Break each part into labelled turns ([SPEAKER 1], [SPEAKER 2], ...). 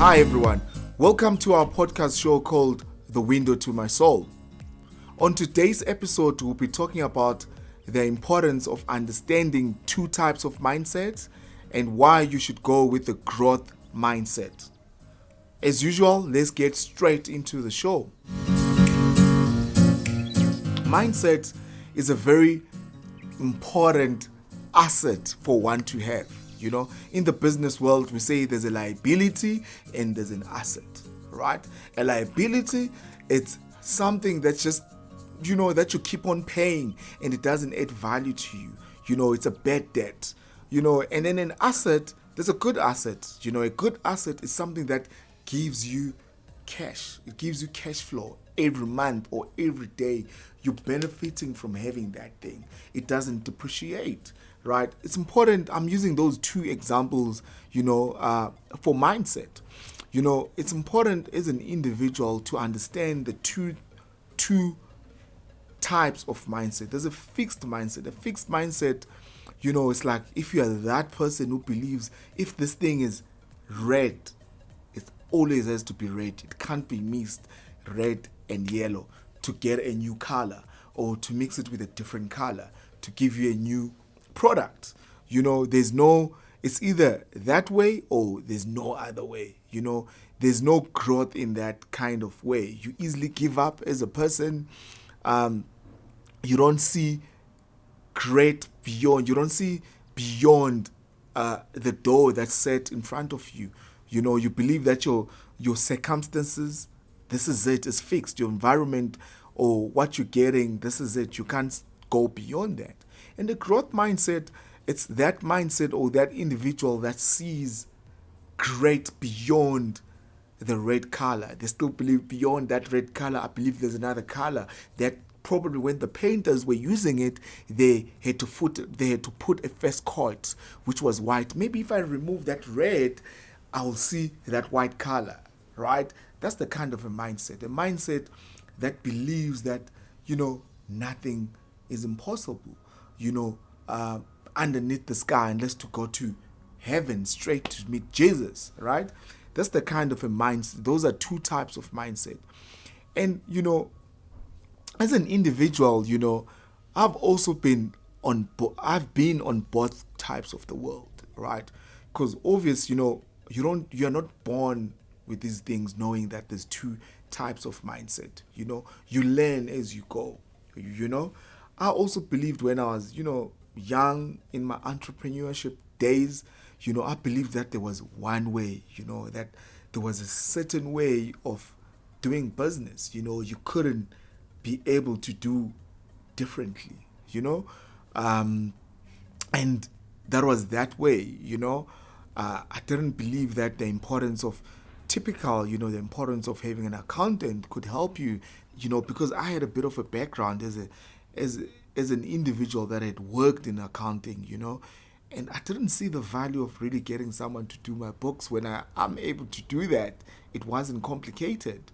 [SPEAKER 1] Hi everyone, welcome to our podcast show called The Window to My Soul. On today's episode, we'll be talking about the importance of understanding two types of mindsets and why you should go with the growth mindset. As usual, let's get straight into the show. Mindset is a very important asset for one to have. You know, in the business world, we say there's a liability and there's an asset, right? A liability, it's something that's just, that you keep on paying and it doesn't add value to you. It's a bad debt, and then an asset, there's a good asset. A good asset is something that gives you cash. It gives you cash flow every month or every day. You're benefiting from having that thing. It doesn't depreciate, right? It's important. I'm using those two examples, for mindset. It's important as an individual to understand the two types of mindset. There's a fixed mindset. A fixed mindset, it's like if you are that person who believes if this thing is red, it always has to be red. It can't be mixed red and yellow to get a new color or to mix it with a different color to give you a new product. It's either that way or there's no other way. There's no growth in that kind of way. You easily give up as a person. You don't see you don't see beyond the door that's set in front of you. You believe that your circumstances, this is it, is fixed. Your environment or what you're getting, this is it. You can't go beyond that. And the growth mindset, it's that mindset or that individual that sees great beyond the red color. They still believe beyond that red color, I believe there's another color that probably when the painters were using it, they had to put a first coat, which was white. Maybe if I remove that red, I will see that white color, right? That's the kind of a mindset that believes that, nothing is impossible, underneath the sky, unless to go to heaven straight to meet Jesus, right? That's the kind of a mindset. Those are two types of mindset. And, as an individual, I've also been on both types of the world, right? Because obviously, you're not born with these things knowing that there's two types of mindset. You learn as you go. I also believed when I was, young in my entrepreneurship days, I believed that there was one way, that there was a certain way of doing business. You couldn't be able to do differently, and that was that way. I didn't believe that the importance of the importance of having an accountant could help you, because I had a bit of a background as an individual that had worked in accounting, and I didn't see the value of really getting someone to do my books when I'm able to do that. It wasn't complicated,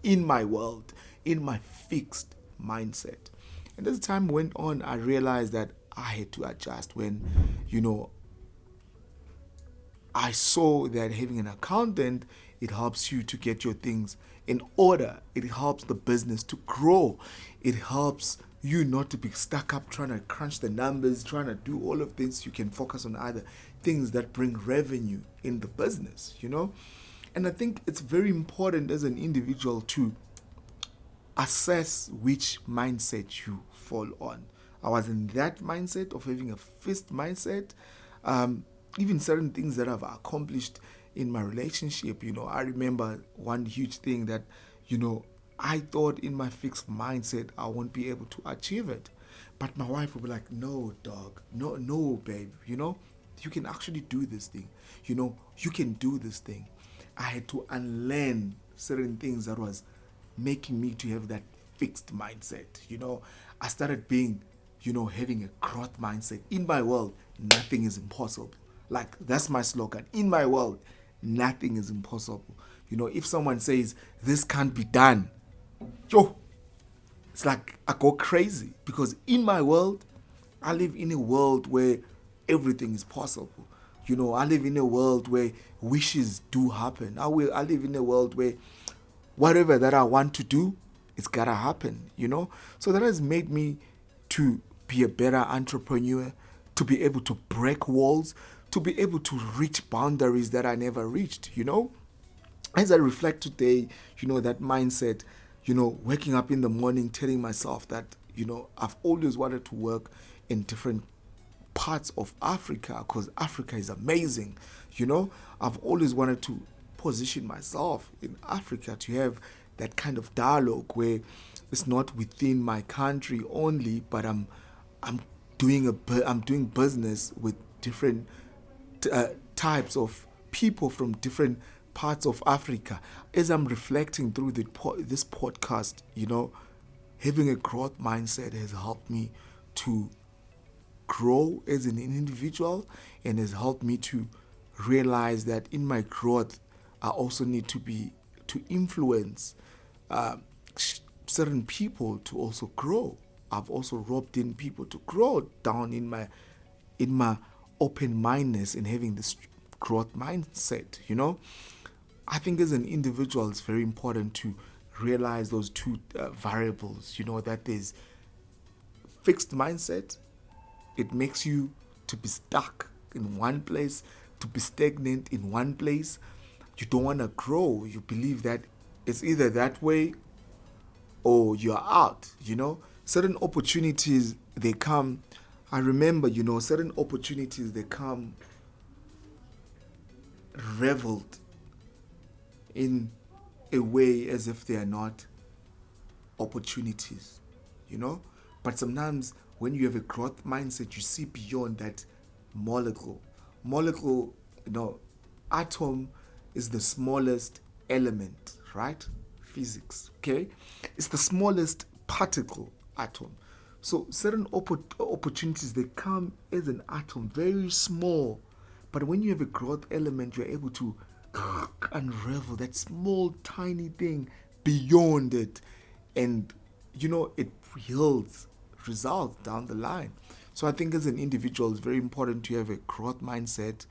[SPEAKER 1] in my world, in my fixed mindset. And as time went on, I realized that I had to adjust when, I saw that having an accountant, it helps you to get your things in order. It helps the business to grow. It helps you not to be stuck up trying to crunch the numbers, trying to do all of this. You can focus on other things that bring revenue in the business, And I think it's very important as an individual to assess which mindset you fall on. I was in that mindset of having a fixed mindset. Even certain things that I've accomplished in my relationship, I remember one huge thing that, I thought in my fixed mindset I won't be able to achieve it. But my wife would be like, no, dog, no, babe, you can actually do this thing. You can do this thing. I had to unlearn certain things that was making me to have that fixed mindset. I started being, having a growth mindset. In my world, nothing is impossible. Like, that's my slogan. In my world, nothing is impossible. If someone says this can't be done, it's like I go crazy, because in my world, I live in a world where everything is possible. I live in a world where wishes do happen. I live in a world where whatever that I want to do, it's gotta happen, So that has made me to be a better entrepreneur, to be able to break walls, to be able to reach boundaries that I never reached, As I reflect today, that mindset, waking up in the morning telling myself that, I've always wanted to work in different parts of Africa because Africa is amazing. I've always wanted to position myself in Africa to have that kind of dialogue where it's not within my country only, but I'm doing business with different types of people from different parts of Africa. As I'm reflecting through this podcast, having a growth mindset has helped me to grow as an individual and has helped me to realize that in my growth, I also need to influence certain people to also grow. I've also roped in people to grow down in my open-mindedness and having this growth mindset, I think as an individual, it's very important to realize those two variables, that there's fixed mindset. It makes you to be stuck in one place, to be stagnant in one place. You don't want to grow. You believe that it's either that way or you're out, Certain opportunities, they come. I remember, certain opportunities, they come reveled in a way as if they are not opportunities, But sometimes when you have a growth mindset, you see beyond that molecule. Molecule, atom is the smallest element, right? Physics, okay? It's the smallest particle, atom. So certain opportunities, they come as an atom, very small. But when you have a growth element, you're able to unravel that small, tiny thing beyond it. And, it yields results down the line. So I think as an individual, it's very important to have a growth mindset,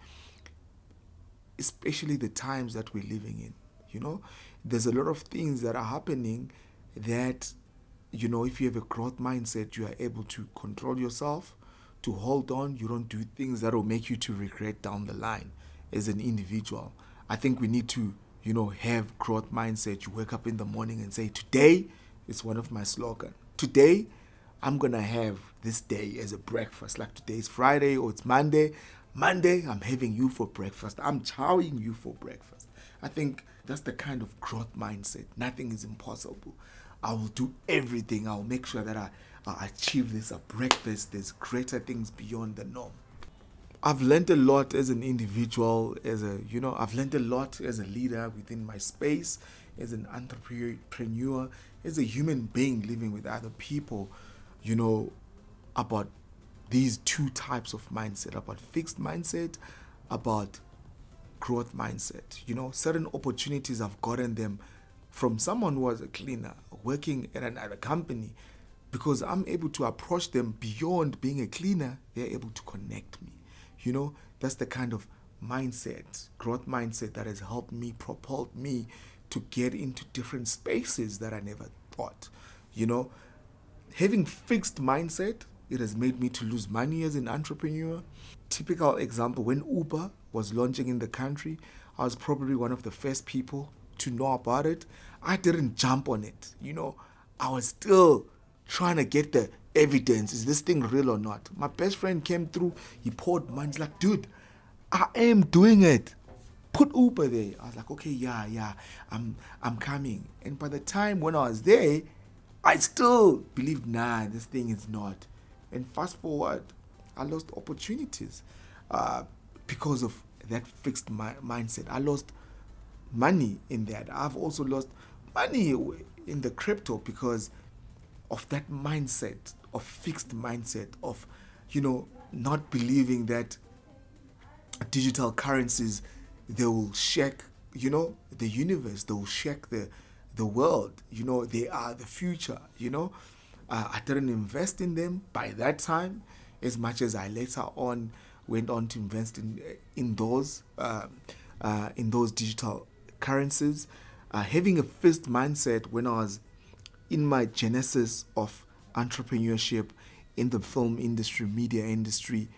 [SPEAKER 1] especially the times that we're living in. There's a lot of things that are happening that, if you have a growth mindset, you are able to control yourself, to hold on. You don't do things that will make you to regret down the line as an individual. I think we need to, have growth mindset. You wake up in the morning and say, today is one of my slogan. Today, I'm going to have this day as a breakfast. Like today is Friday or it's Monday. Monday, I'm having you for breakfast. I'm chowing you for breakfast. I think that's the kind of growth mindset. Nothing is impossible. I will do everything. I'll make sure that I achieve this, I break this. There's greater things beyond the norm. I've learned a lot as an individual, I've learned a lot as a leader within my space, as an entrepreneur, as a human being living with other people, about these two types of mindset, about fixed mindset, about growth mindset. Certain opportunities, I've gotten them from someone who was a cleaner working at another company, because I'm able to approach them beyond being a cleaner. They're able to connect me. That's the kind of mindset, growth mindset, that has helped me, propelled me to get into different spaces that I never thought. Having fixed mindset, it has made me to lose money as an entrepreneur. Typical example, when Uber was launching in the country, I was probably one of the first people to know about it. I didn't jump on it. I was still trying to get the evidence. Is this thing real or not? My best friend came through. He poured money. He's like, dude, I am doing it. Put Uber there. I was like, okay, yeah, I'm coming. And by the time when I was there, I still believed, nah, this thing is not. And fast forward, I lost opportunities because of that fixed mindset. I lost money in that. I've also lost money in the crypto because of that mindset, of fixed mindset, of, not believing that digital currencies, they will shake, the universe, they will shake the world, they are the future, I didn't invest in them by that time as much as I later on went on to invest in those digital currencies, having a fixed mindset when I was in my genesis of entrepreneurship in the film industry, media industry.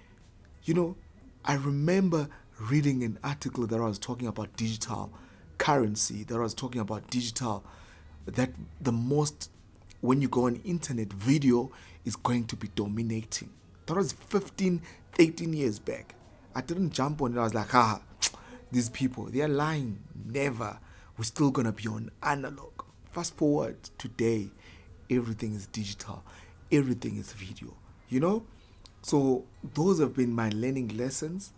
[SPEAKER 1] I remember reading an article that was talking about digital currency, that was talking about digital, that the most, when you go on internet, video is going to be dominating. That was 15, 18 years back. I didn't jump on it. I was like, these people, they're lying. Never. We're still going to be on analog. Fast forward today, everything is digital. Everything is video. So those have been my learning lessons,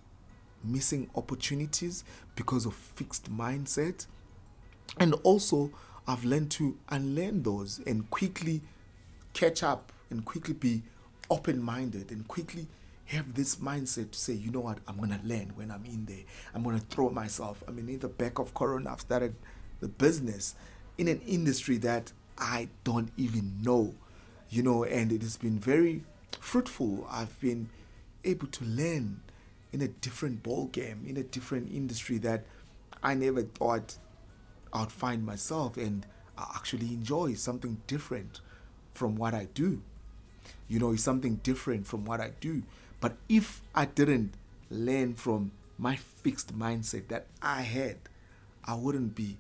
[SPEAKER 1] missing opportunities because of fixed mindset. And also, I've learned to unlearn those and quickly catch up and quickly be open-minded and quickly have this mindset to say, you know what, I'm going to learn when I'm in there. I'm going to throw myself. In the back of Corona, I've started the business in an industry that I don't even know, and it has been very fruitful. I've been able to learn in a different ball game, in a different industry that I never thought I'd find myself, and I actually enjoy something different from what I do. It's something different from what I do. But if I didn't learn from my fixed mindset that I had, I wouldn't be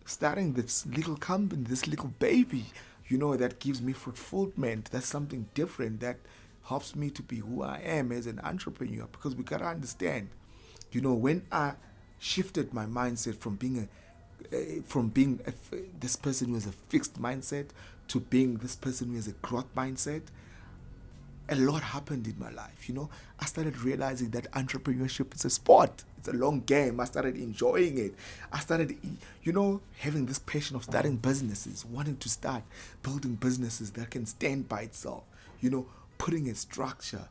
[SPEAKER 1] starting this little company, this little baby, that gives me fulfillment. That's something different that helps me to be who I am as an entrepreneur. Because we gotta understand, when I shifted my mindset from being this person who has a fixed mindset to being this person who has a growth mindset, a lot happened in my life. I started realizing that entrepreneurship is a sport. It's a long game. I started enjoying it. I started, having this passion of starting businesses, wanting to start building businesses that can stand by itself, putting a structure,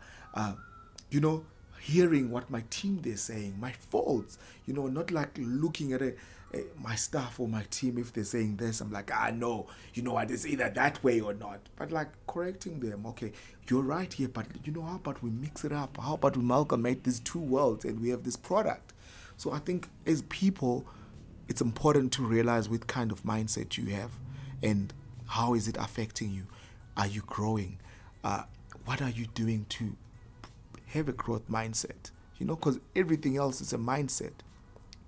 [SPEAKER 1] hearing what my team they're saying, my faults, not like looking at my staff or my team. If they're saying this, I'm like, no, what, it's either that way or not. But like correcting them, okay, you're right here, but how about we mix it up? How about we amalgamate these two worlds and we have this product? So I think as people, it's important to realize what kind of mindset you have and how is it affecting you. Are you growing? What are you doing to have a growth mindset? Because everything else is a mindset.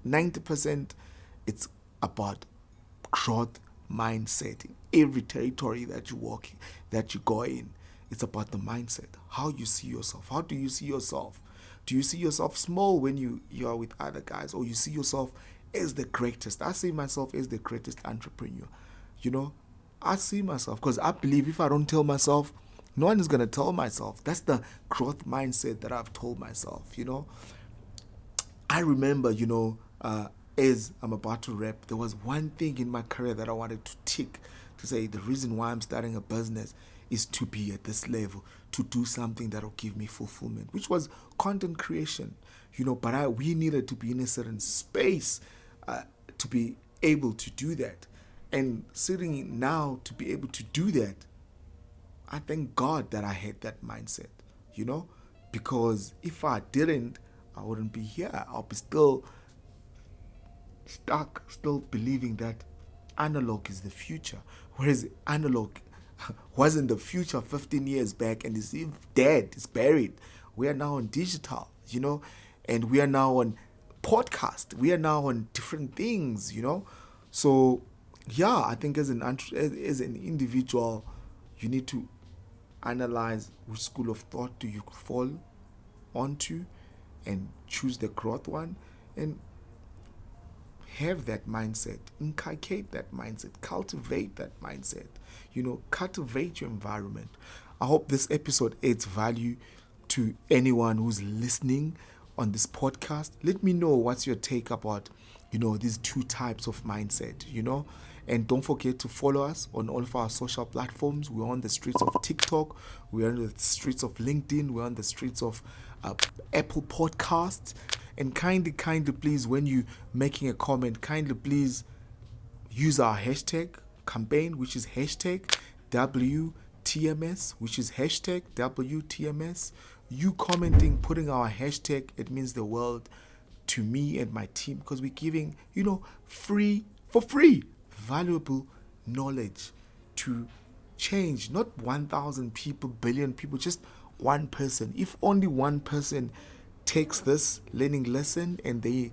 [SPEAKER 1] 90% it's about growth mindset in every territory that you walk in, that you go in. It's about the mindset, how you see yourself. How do you see yourself? Do you see yourself small when you are with other guys, or you see yourself as the greatest? I see myself as the greatest entrepreneur. I see myself, because I believe if I don't tell myself, no one is going to tell myself. That's the growth mindset that I've told myself. I remember, as I'm about to wrap, there was one thing in my career that I wanted to tick, to say the reason why I'm starting a business is to be at this level, to do something that will give me fulfillment, which was content creation. But we needed to be in a certain space to be able to do that. And sitting now to be able to do that, I thank God that I had that mindset, because if I didn't, I wouldn't be here. I'll be still stuck, still believing that analog is the future, whereas analog wasn't the future 15 years back and is dead, it's buried. We are now on digital, and we are now on podcast. We are now on different things, So, yeah, I think as an individual, you need to analyze which school of thought do you fall onto and choose the growth one and have that mindset, inculcate that mindset, cultivate that mindset, cultivate your environment. I hope this episode adds value to anyone who's listening on this podcast. Let me know what's your take about, these two types of mindset, And don't forget to follow us on all of our social platforms. We're on the streets of TikTok. We're on the streets of LinkedIn. We're on the streets of Apple Podcasts. And kindly, please, when you making a comment, kindly, please use our hashtag campaign, which is hashtag WTMS, which is hashtag WTMS. You commenting, putting our hashtag, it means the world to me and my team, because we're giving, for free, valuable knowledge to change not 1,000 people, billion people, just one person. If only one person takes this learning lesson and they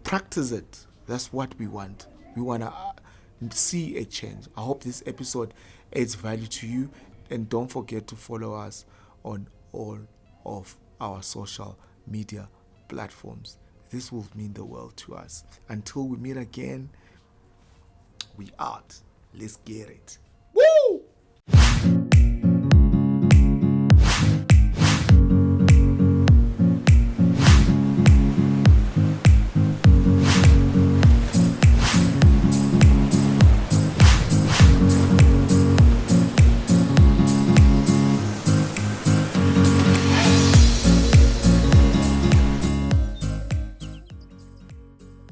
[SPEAKER 1] practice it, that's what we want. We want to see a change. I hope this episode adds value to you, and don't forget to follow us on all of our social media platforms. This will mean the world to us. Until we meet again, we out. Let's get it.